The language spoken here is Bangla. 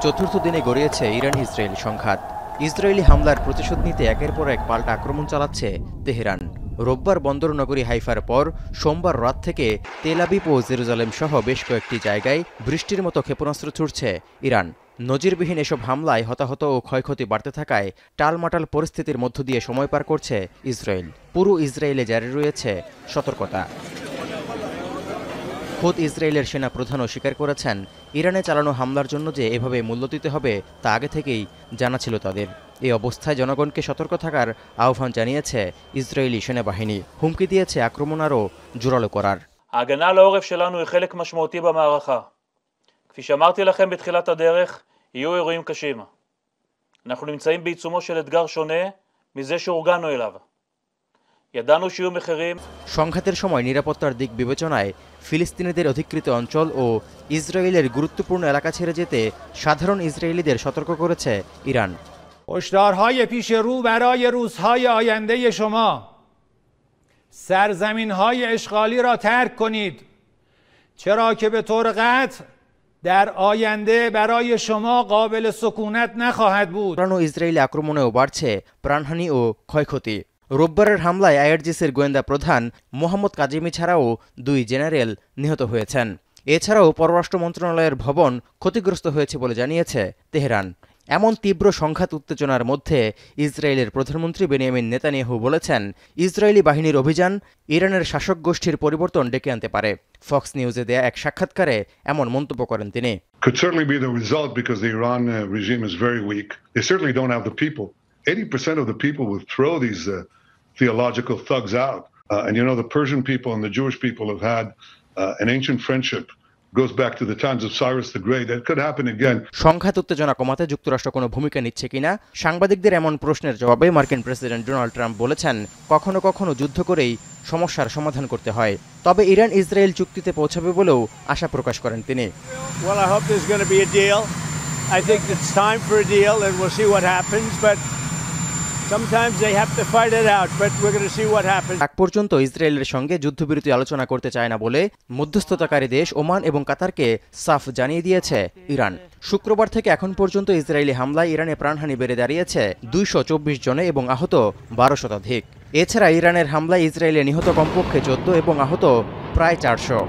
চতুর্থ দিনে গড়িয়েছে ইরান ইসরায়েল সংঘাত। ইসরায়েলি হামলার প্রতিশোধ নিতে একের পর এক পাল্টা আক্রমণ চালাচ্ছে তেহরান। রোববার বন্দর নগরী হাইফার পর সোমবার রাত থেকে তেল আবিব ও জেরুজালেম সহ বেশ কয়েকটি জায়গায় বৃষ্টির মতো ক্ষেপণাস্ত্র ছুড়ছে ইরান। নজিরবিহীন এসব হামলায় হতাহত ও ক্ষয়ক্ষতি বাড়তে থাকায় টালমাটাল পরিস্থিতির মধ্য দিয়ে সময় পার করছে ইসরায়েল। পুরো ইসরায়েলে জারি রয়েছে সতর্কতা। খোদ ইসরায়েলের সেনা প্রধানও স্বীকার করেছেন, ইরানে চালানো হামলার জন্য যে এভাবে মূল্য দিতে হবে তা আগে থেকেই জানা ছিল তাদের। এই অবস্থায় জনগণকে সতর্ক থাকার আহ্বান জানিয়েছে ইসরায়েলি সেনাবাহিনী। হুমকি দিয়েছে আক্রমণ আরও জোরালো করার। ההגנה לעורף שלנו היא חלק משמעותי במערכה. כפי שאמרתי לכם בתחילת הדרך, יהיו אירועים קשים. אנחנו נמצאים בעיצומו של אתגר שונה מזה שהורגלנו אליו. ידענו שיהיו מחירים. সংঘাতের সময় নিরাপত্তার দিক বিবেচনায় ফিলিস্তিনিদের অধিকৃত অঞ্চল ও ইসরায়েলের গুরুত্বপূর্ণ এলাকা ছেড়ে যেতে সাধারণ ইসরায়েলিদের সতর্ক করেছে ইরান। هشدارهای پیش رو برای روزهای آینده شما. سرزمین‌های اشغالی را ترک کنید. چرا که به طور قطع در آینده برای شما قابل سکونت نخواهد بود. ইসরায়েলি আক্রমণেও বাড়ছে প্রাণহানি ও ক্ষয়ক্ষতি। রোববারের হামলায় আইআরজিসির গোয়েন্দা প্রধান মোহাম্মদ কাজিমি ছাড়াও 2 জেনারেল নিহত হয়েছেন। এছাড়াও পররাষ্ট্র মন্ত্রণালয়ের ভবন ক্ষতিগ্রস্ত হয়েছে বলে জানিয়েছে তেহরান। এমন তীব্র সংঘাত উত্তেজনার মধ্যে ইসরায়েলের প্রধানমন্ত্রী বেনিয়ামিন নেতানিয়াহু বলেছেন, ইসরায়েলি বাহিনীর অভিযান ইরানের শাসক গোষ্ঠীর পরিবর্তন ডেকে আনতে পারে। ফক্স নিউজে দেয়া এক সাক্ষাৎকারে এমন মন্তব্য করেন তিনি। Could certainly be the result because the Iran regime is very weak. They certainly don't have the people. 80% of the people would throw these theological thugs out. And you know, the Persian people and the Jewish people have had an ancient friendship. Goes back to the times of Cyrus the Great. That could happen again. সংঘাত উত্তেজনা কমাতে যুক্তরাষ্ট্র কোনো ভূমিকা নিচ্ছে কিনা সাংবাদিকদের এমন প্রশ্নের জবাবে মার্কিন প্রেসিডেন্ট ডোনাল্ড ট্রাম্প বলেছেন, কখনো কখনো যুদ্ধ করেই সমস্যার সমাধান করতে হয়। তবে ইরান ইসরায়েল চুক্তিতে পৌঁছাবে বলেও আশা প্রকাশ করেন তিনি। Well, I hope there's going to be a deal. I think it's time for a deal and we'll see what happens, but sometimes they have to fight it out, but we're going to see what happens. আগ পর্যন্ত ইসরায়েলের সঙ্গে যুদ্ধবিরতি আলোচনা করতে চায় না বলে মধ্যস্থতাকারী দেশ ওমান এবং কাতারকে সাফ জানিয়ে দিয়েছে ইরান। শুক্রবার থেকে এখন পর্যন্ত ইসরায়েলি হামলায় ইরানে প্রাণহানি বেড়ে দাঁড়িয়েছে 224 জনে এবং আহত 12 শতাধিক। এছাড়া ইরানের হামলায় ইসরায়েলে নিহত কমপক্ষে 14 এবং আহত প্রায় 400।